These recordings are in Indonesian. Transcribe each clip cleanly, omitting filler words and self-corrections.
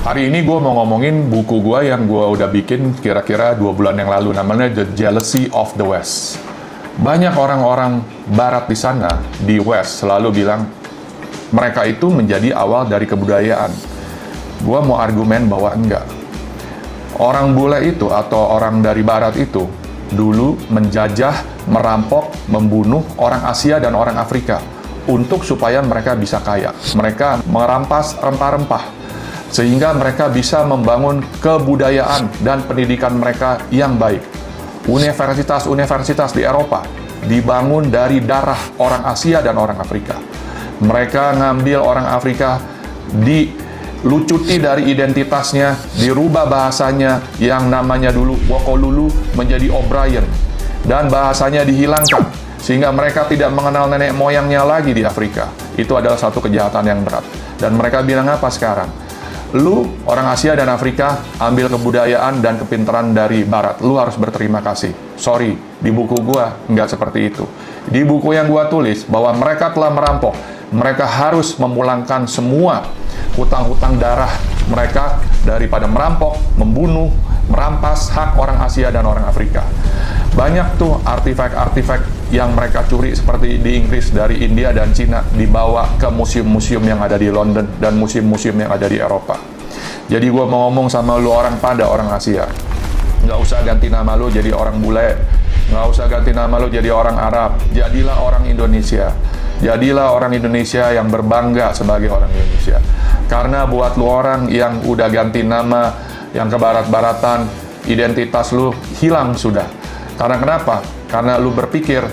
Hari ini gue mau ngomongin buku gue yang gue udah bikin kira-kira 2 bulan yang lalu, namanya The Jealousy of the West. Banyak orang-orang barat di sana, di West, selalu bilang mereka itu menjadi awal dari kebudayaan. Gue mau argumen bahwa enggak. Orang bule itu atau orang dari barat itu dulu menjajah, merampok, membunuh orang Asia dan orang Afrika untuk supaya mereka bisa kaya. Mereka merampas rempah-rempah sehingga mereka bisa membangun kebudayaan dan pendidikan mereka yang baik. Universitas-universitas di Eropa dibangun dari darah orang Asia dan orang Afrika. Mereka ngambil orang Afrika, dilucuti dari identitasnya, dirubah bahasanya yang namanya dulu Wokolulu menjadi O'Brien, dan bahasanya dihilangkan sehingga mereka tidak mengenal nenek moyangnya lagi di Afrika. Itu adalah satu kejahatan yang berat. Dan mereka bilang apa sekarang? Lu, orang Asia dan Afrika, ambil kebudayaan dan kepintaran dari Barat. Lu harus berterima kasih. Sorry, di buku gua nggak seperti itu. Di buku yang gua tulis bahwa mereka telah merampok. Mereka harus memulangkan semua hutang-hutang darah mereka daripada merampok, membunuh, merampas hak orang Asia dan orang Afrika. Banyak tuh artifak-artifak yang mereka curi seperti di Inggris dari India dan Cina dibawa ke museum-museum yang ada di London dan museum-museum yang ada di Eropa. Jadi gue mau ngomong sama lu orang Asia, nggak usah ganti nama lu jadi orang bule, nggak usah ganti nama lu jadi orang Arab, jadilah orang Indonesia. Jadilah orang Indonesia yang berbangga sebagai orang Indonesia. Karena buat lu orang yang udah ganti nama, yang ke barat-baratan, identitas lu hilang sudah. Karena kenapa? Karena lu berpikir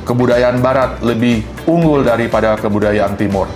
kebudayaan barat lebih unggul daripada kebudayaan timur.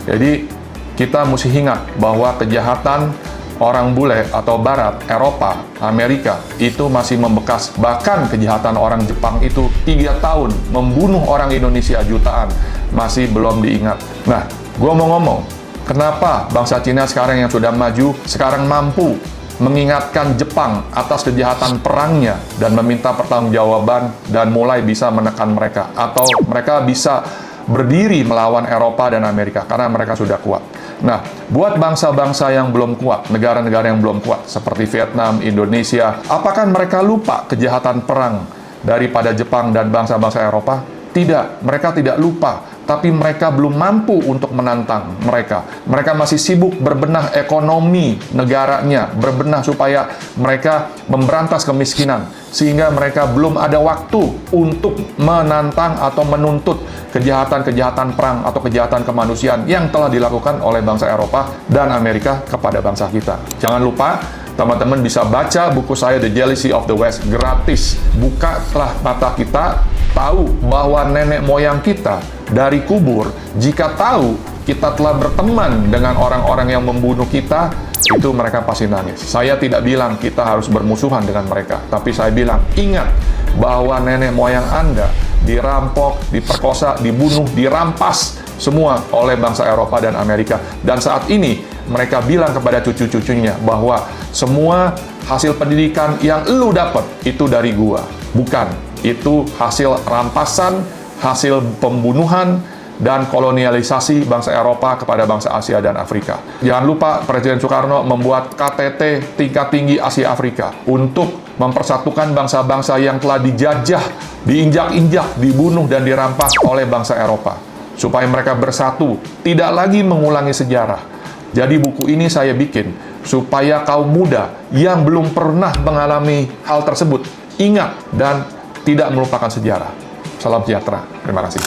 Jadi kita mesti ingat bahwa kejahatan orang bule atau barat, Eropa, Amerika itu masih membekas. Bahkan kejahatan orang Jepang itu 3 tahun membunuh orang Indonesia jutaan masih belum diingat. Nah, gua mau ngomong, kenapa bangsa Cina sekarang yang sudah maju sekarang mampu mengingatkan Jepang atas kejahatan perangnya dan meminta pertanggungjawaban dan mulai bisa menekan mereka, atau mereka bisa berdiri melawan Eropa dan Amerika karena mereka sudah kuat. Nah, buat bangsa-bangsa yang belum kuat, negara-negara yang belum kuat seperti Vietnam, Indonesia, apakah mereka lupa kejahatan perang daripada Jepang dan bangsa-bangsa Eropa? Tidak, mereka tidak lupa, tapi mereka belum mampu untuk menantang mereka. Mereka masih sibuk berbenah ekonomi negaranya, berbenah supaya mereka memberantas kemiskinan, sehingga mereka belum ada waktu untuk menantang atau menuntut kejahatan-kejahatan perang atau kejahatan kemanusiaan yang telah dilakukan oleh bangsa Eropa dan Amerika kepada bangsa kita. Jangan lupa, teman-teman bisa baca buku saya The Jealousy of the West gratis. Bukalah mata kita, tahu bahwa nenek moyang kita dari kubur, jika tahu kita telah berteman dengan orang-orang yang membunuh kita, itu mereka pasti nangis. Saya tidak bilang kita harus bermusuhan dengan mereka, tapi saya bilang, ingat bahwa nenek moyang Anda dirampok, diperkosa, dibunuh, dirampas semua oleh bangsa Eropa dan Amerika. Dan saat ini mereka bilang kepada cucu-cucunya bahwa semua hasil pendidikan yang lu dapat itu dari gua. Bukan. Itu hasil rampasan, hasil pembunuhan, dan kolonialisasi bangsa Eropa kepada bangsa Asia dan Afrika. Jangan lupa Presiden Soekarno membuat KTT tingkat tinggi Asia Afrika untuk mempersatukan bangsa-bangsa yang telah dijajah, diinjak-injak, dibunuh, dan dirampas oleh bangsa Eropa. Supaya mereka bersatu, tidak lagi mengulangi sejarah. Jadi buku ini saya bikin supaya kaum muda yang belum pernah mengalami hal tersebut ingat dan tidak melupakan sejarah. Salam sejahtera. Terima kasih.